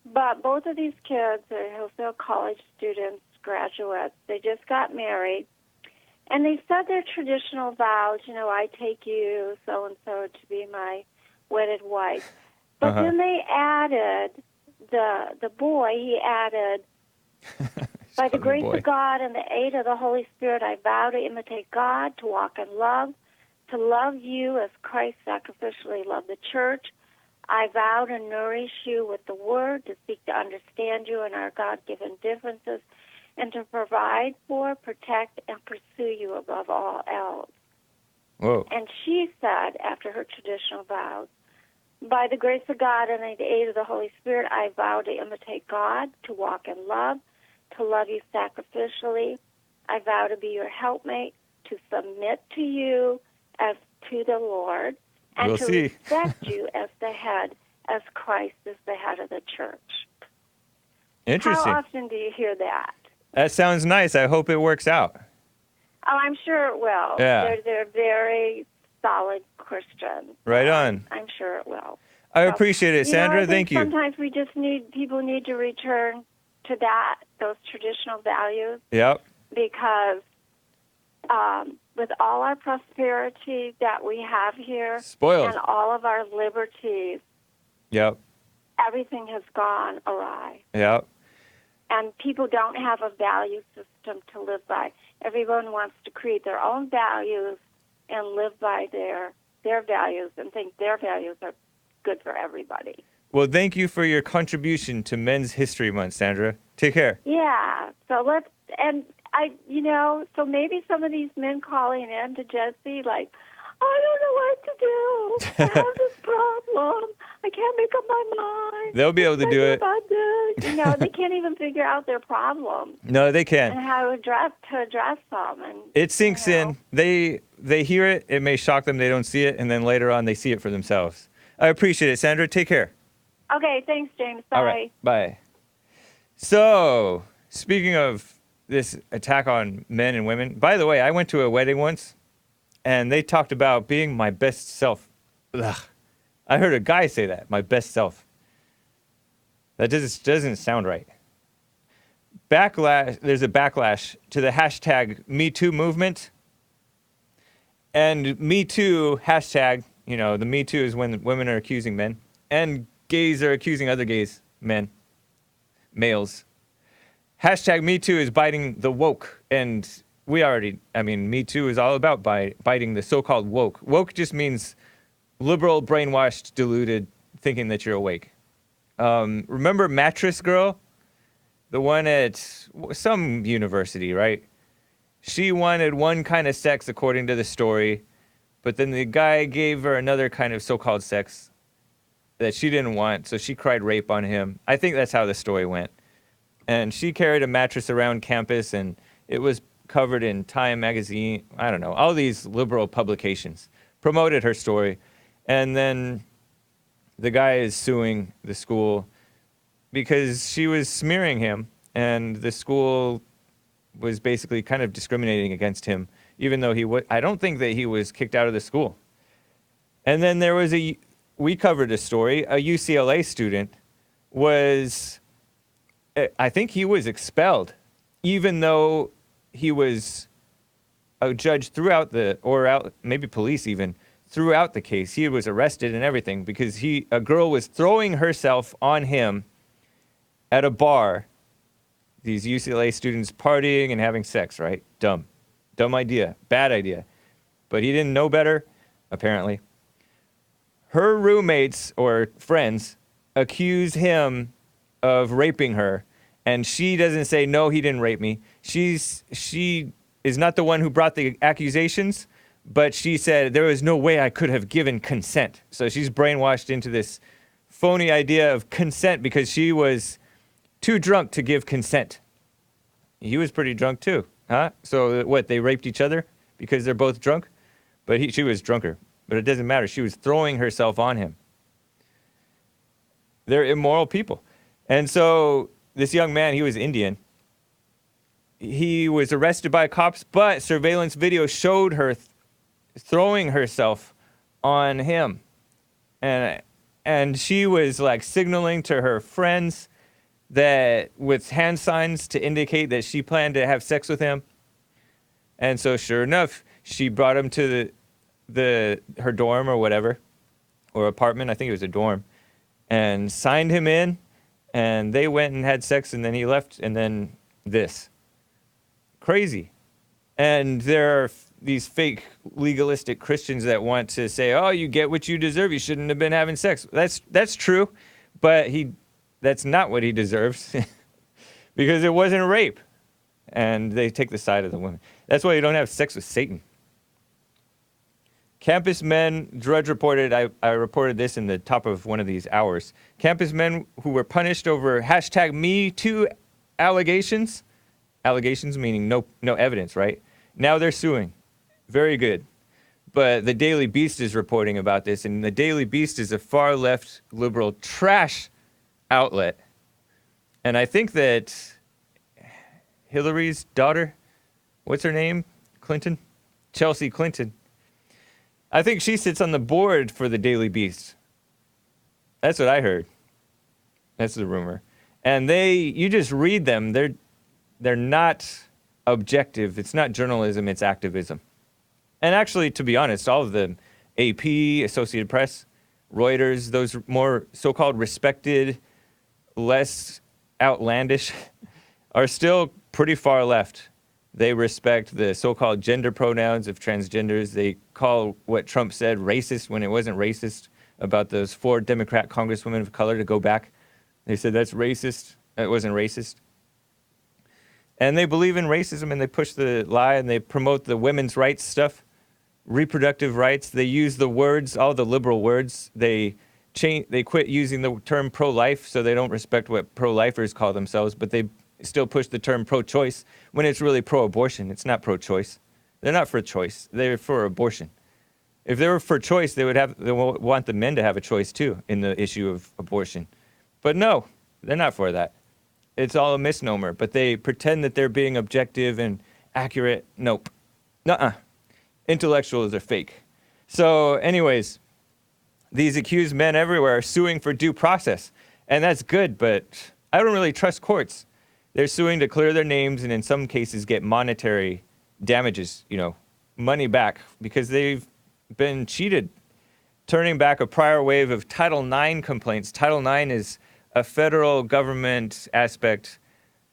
but both of these kids are Hillsdale College students, graduates. They just got married, and they said their traditional vows. I take you so and so to be my wedded wife. But then they added the boy. He added, by the grace of God and the aid of the Holy Spirit, I vow to imitate God, to walk in love, to love you as Christ sacrificially loved the church. I vow to nourish you with the word, to seek to understand you and our God-given differences, and to provide for, protect, and pursue you above all else. Whoa. And she said, after her traditional vows, by the grace of God and the aid of the Holy Spirit, I vow to imitate God, to walk in love, to love you sacrificially. I vow to be your helpmate, to submit to you as to the Lord, and to respect you as the head, as Christ is the head of the church. Interesting. How often do you hear that? That sounds nice. I hope it works out. Oh, I'm sure it will. Yeah. They're very solid Christians. Right on. I'm sure it will. I appreciate it, Sandra. Thank you. Sometimes people need to return to those traditional values. Yep. Because with all our prosperity that we have here, spoiled, and all of our liberties, yep, everything has gone awry. Yep. And people don't have a value system to live by. Everyone wants to create their own values and live by their values and think their values are good for everybody. Well, thank you for your contribution to Men's History Month, Sandra. Take care. Yeah. So so maybe some of these men calling in to Jesse, like, I don't know what to do. I have this problem. I can't make up my mind. They'll be able to do it. They can't even figure out their problem. No, they can't. And how to address them. And it sinks in. They hear it. It may shock them. They don't see it, and then later on they see it for themselves. I appreciate it, Sandra. Take care. Okay, thanks, James. Bye. All right, bye. So, speaking of this attack on men and women, by the way, I went to a wedding once, and they talked about being my best self. Ugh. I heard a guy say that, my best self. That doesn't sound right. There's a backlash to the hashtag Me Too movement. And Me Too hashtag, the Me Too is when women are accusing men, and gays are accusing other gays, males. Hashtag Me Too is biting the woke, and Me Too is all about biting the so-called woke. Woke just means liberal, brainwashed, deluded, thinking that you're awake. Remember Mattress Girl? The one at some university, right? She wanted one kind of sex according to the story, but then the guy gave her another kind of so-called sex that she didn't want, so she cried rape on him. I think that's how the story went. And she carried a mattress around campus, and it was covered in Time magazine, I don't know, all these liberal publications promoted her story. And then the guy is suing the school because she was smearing him, and the school was basically kind of discriminating against him, even though I don't think that he was kicked out of the school. And then there was we covered a story, a UCLA student I think he was expelled, even though he was a judge maybe police even, throughout the case. He was arrested and everything because a girl was throwing herself on him at a bar. These UCLA students partying and having sex, right? Dumb idea, bad idea. But he didn't know better, apparently. Her roommates or friends accuse him of raping her, and she doesn't say, no, he didn't rape me. She is not the one who brought the accusations, but she said there was no way I could have given consent. So she's brainwashed into this phony idea of consent because she was too drunk to give consent. He was pretty drunk too, huh? So what, they raped each other because they're both drunk? But she was drunker. But it doesn't matter. She was throwing herself on him. They're immoral people. And so this young man, he was Indian. He was arrested by cops, but surveillance video showed her throwing herself on him. And she was like signaling to her friends that with hand signs to indicate that she planned to have sex with him. And so sure enough, she brought him to her dorm or whatever, or apartment, I think it was a dorm, and signed him in, and they went and had sex, and then he left, and then this. Crazy. And there are these fake legalistic Christians that want to say, oh, you get what you deserve, you shouldn't have been having sex. That's true, but that's not what he deserves because it wasn't rape. And they take the side of the women. That's why you don't have sex with Satan. Campus men, Drudge reported, I reported this in the top of one of these hours. Campus men who were punished over hashtag Me Too allegations meaning no evidence, right? Now they're suing. Very good. But the Daily Beast is reporting about this, and the Daily Beast is a far left liberal trash outlet. And I think that Hillary's daughter, what's her name? Clinton? Chelsea Clinton. I think she sits on the board for the Daily Beast. That's what I heard. That's the rumor. And you just read them. They're not objective. It's not journalism, it's activism. And actually, to be honest, all of them, AP, Associated Press, Reuters, those more so-called respected, less outlandish, are still pretty far left. They respect the so-called gender pronouns of transgenders. They call what Trump said racist when it wasn't racist about those 4 Democrat congresswomen of color to go back. They said that's racist. It wasn't racist. And they believe in racism, and they push the lie, and they promote the women's rights stuff, reproductive rights. They use the words, all the liberal words. They quit using the term pro-life, so they don't respect what pro-lifers call themselves, but they still push the term pro-choice when it's really pro-abortion. It's not pro-choice. They're not for choice. They're for abortion. If they were for choice, they would want the men to have a choice too in the issue of abortion. But no, they're not for that. It's all a misnomer, but they pretend that they're being objective and accurate. Nope. Nuh-uh. Intellectuals are fake. So anyways, these accused men everywhere are suing for due process. And that's good, but I don't really trust courts. They're suing to clear their names and in some cases get monetary damages, money back because they've been cheated, turning back a prior wave of Title IX complaints. Title IX is a federal government aspect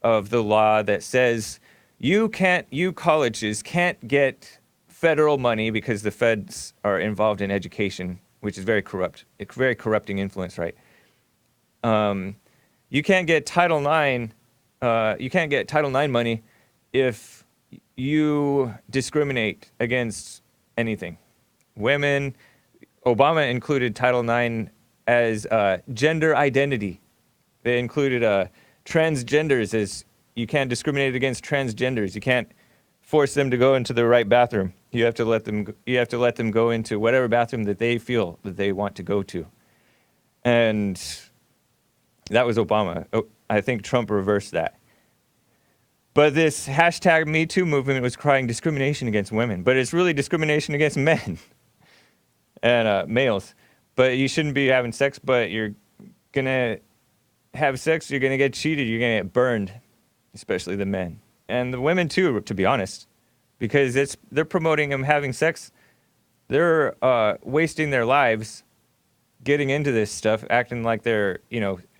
of the law that says you colleges can't get federal money because the feds are involved in education, which is very corrupt. It's very corrupting influence, right? You can't get Title IX. You can't get Title IX money if you discriminate against anything. Women. Obama included Title IX as gender identity. They included transgenders as you can't discriminate against transgenders. You can't force them to go into the right bathroom. You have to let them. You have to let them go into whatever bathroom that they feel that they want to go to. And that was Obama. I think Trump reversed that. But this hashtag Me Too movement was crying discrimination against women, but it's really discrimination against men and males. But you shouldn't be having sex, but you're gonna have sex, you're gonna get cheated, you're gonna get burned, especially the men. And the women too, to be honest, because they're promoting them having sex. They're wasting their lives getting into this stuff, acting like they're,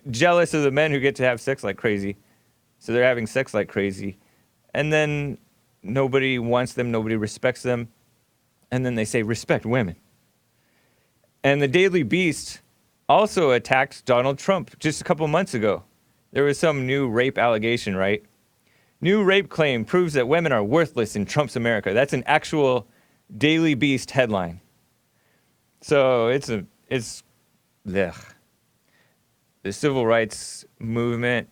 jealous of the men who get to have sex like crazy. So they're having sex like crazy. And then nobody wants them, nobody respects them. And then they say, respect women. And the Daily Beast also attacked Donald Trump just a couple months ago. There was some new rape allegation, right? New rape claim proves that women are worthless in Trump's America. That's an actual Daily Beast headline. So it's ugh. The civil rights movement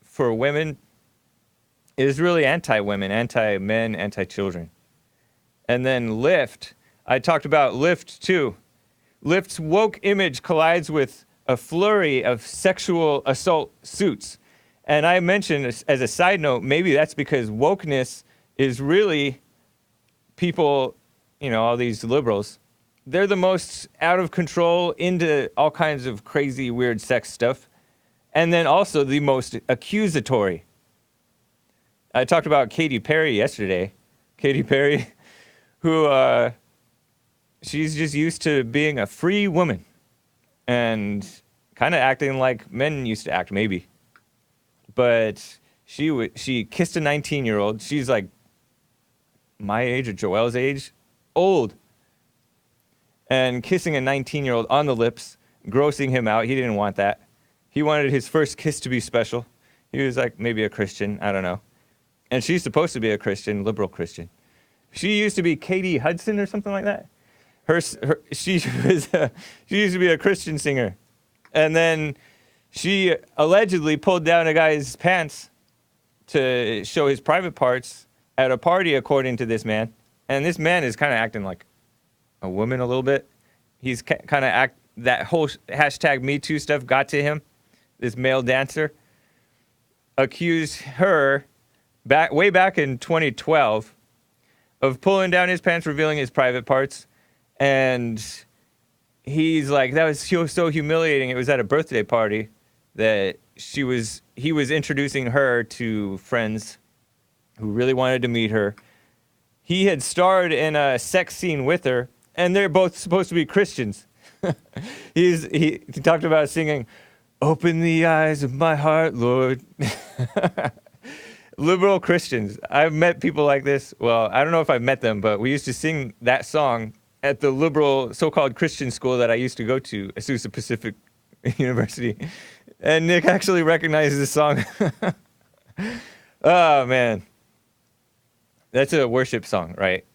for women is really anti-women, anti-men, anti-children. And then Lyft, I talked about Lyft too. Lyft's woke image collides with a flurry of sexual assault suits. And I mentioned as a side note, maybe that's because wokeness is really people, all these liberals, they're the most out of control into all kinds of crazy, weird sex stuff. And then also the most accusatory. I talked about Katy Perry yesterday. Katy Perry, who she's just used to being a free woman and kind of acting like men used to act, maybe. But she kissed a 19-year-old. She's like my age or Joel's age, old. And kissing a 19-year-old on the lips, grossing him out. He didn't want that. He wanted his first kiss to be special. He was like maybe a Christian, I don't know. And she's supposed to be a Christian, liberal Christian. She used to be Katie Hudson or something like that. She used to be a Christian singer. And then she allegedly pulled down a guy's pants to show his private parts at a party, according to this man. And this man is kind of acting like a woman a little bit. He's kind of that whole hashtag Me Too stuff got to him. This male dancer accused her way back in 2012 of pulling down his pants, revealing his private parts. And he's like, that was so humiliating. It was at a birthday party that he was introducing her to friends who really wanted to meet her. He had starred in a sex scene with her, and they're both supposed to be Christians. He talked about singing, "Open the eyes of my heart, Lord." Liberal Christians. I've met people like this. Well, I don't know if I've met them, but we used to sing that song at the liberal so-called Christian school that I used to go to, Azusa Pacific University. And Nick actually recognizes the song. Oh, man. That's a worship song, right?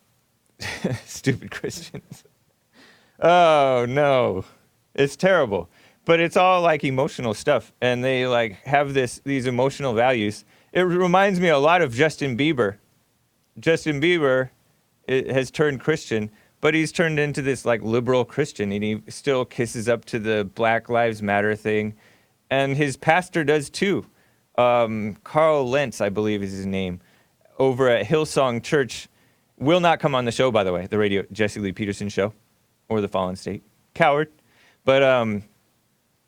Stupid Christians. Oh, no. It's terrible. But it's all like emotional stuff. And they like have these emotional values. It reminds me a lot of Justin Bieber. Justin Bieber has turned Christian, but he's turned into this like liberal Christian, and he still kisses up to the Black Lives Matter thing. And his pastor does too. Carl Lentz, I believe is his name, over at Hillsong Church. Will not come on the show, by the way, the radio Jesse Lee Peterson show, or the Fallen State. Coward. But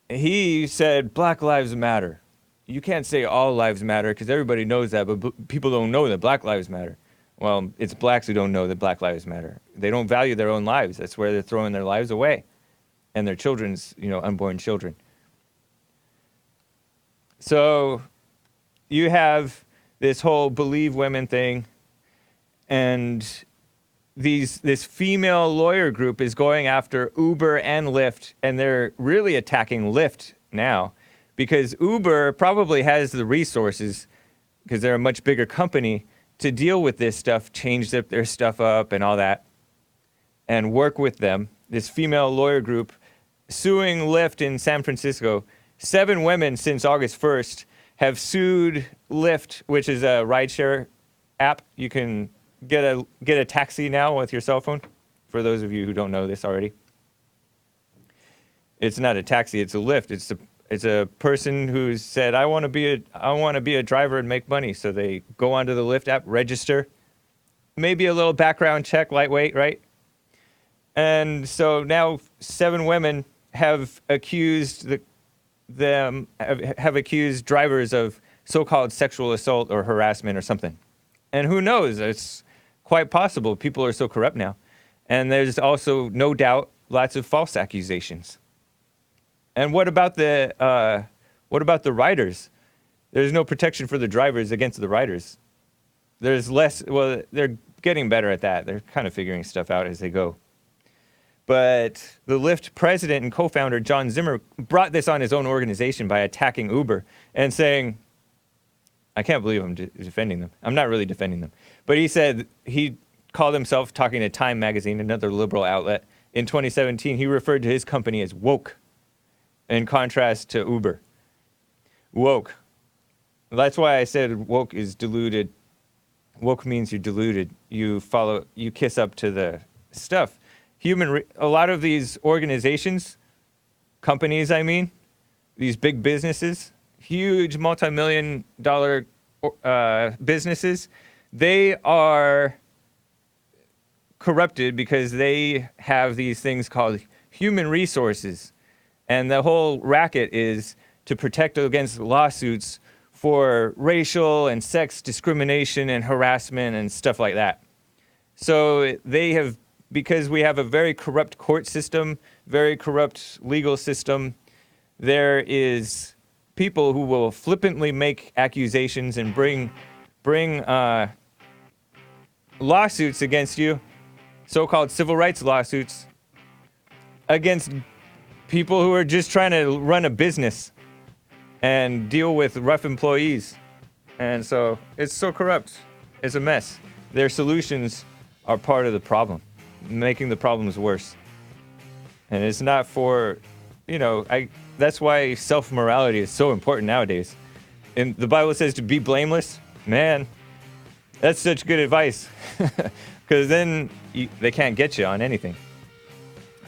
he said Black Lives Matter. You can't say all lives matter because everybody knows that, but people don't know that Black Lives Matter. Well, it's blacks who don't know that Black Lives Matter. They don't value their own lives. That's where they're throwing their lives away, and their children's, unborn children. So you have this whole believe women thing, and this female lawyer group is going after Uber and Lyft, and they're really attacking Lyft now because Uber probably has the resources, because they're a much bigger company, to deal with this stuff, change their stuff up and all that, and work with them. This female lawyer group suing Lyft in San Francisco. 7 women since August 1st have sued Lyft, which is a rideshare app. You can get a taxi now with your cell phone, for those of you who don't know this already. It's not a taxi, it's a Lyft. It's a person who said, I want to be a driver and make money. So they go onto the Lyft app, register, maybe a little background check, lightweight, right? And so now 7 women have accused have accused drivers of so-called sexual assault or harassment or something. And who knows? It's quite possible. People are so corrupt now. And there's also, no doubt, lots of false accusations. And what about the riders? There's no protection for the drivers against the riders. There's less, well, they're getting better at that. They're kind of figuring stuff out as they go. But the Lyft president and co-founder, John Zimmer, brought this on his own organization by attacking Uber and saying, I can't believe I'm defending them. I'm not really defending them. But he said, he called himself, talking to Time magazine, another liberal outlet, in 2017, he referred to his company as woke, in contrast to Uber. Woke. That's why I said woke is deluded. Woke means you're deluded. You kiss up to the stuff. A lot of these organizations, companies, these big businesses, huge multi-million-dollar businesses, they are corrupted because they have these things called human resources. And the whole racket is to protect against lawsuits for racial and sex discrimination and harassment and stuff like that. So they have, because we have a very corrupt court system, very corrupt legal system, there is people who will flippantly make accusations and bring lawsuits against you, so-called civil rights lawsuits, against people who are just trying to run a business and deal with rough employees. And so it's so corrupt. It's a mess. Their solutions are part of the problem, making the problems worse. And it's not for, that's why self-morality is so important nowadays. And the Bible says to be blameless. Man, that's such good advice. Because then they can't get you on anything.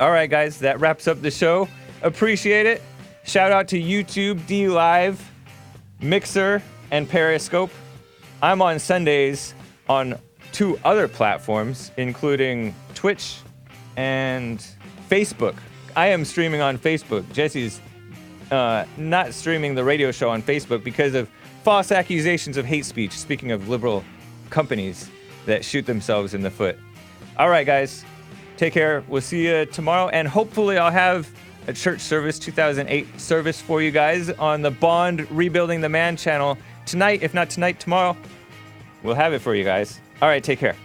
All right, guys, that wraps up the show. Appreciate it. Shout out to YouTube, D Live, Mixer, and Periscope. I'm on Sundays on 2 other platforms, including Twitch and Facebook. I am streaming on Facebook. Jesse's not streaming the radio show on Facebook because of false accusations of hate speech, speaking of liberal companies that shoot themselves in the foot. All right, guys. Take care. We'll see you tomorrow. And hopefully I'll have a church service, 2008 service for you guys on the Bond Rebuilding the Man channel tonight. If not tonight, tomorrow. We'll have it for you guys. All right, take care.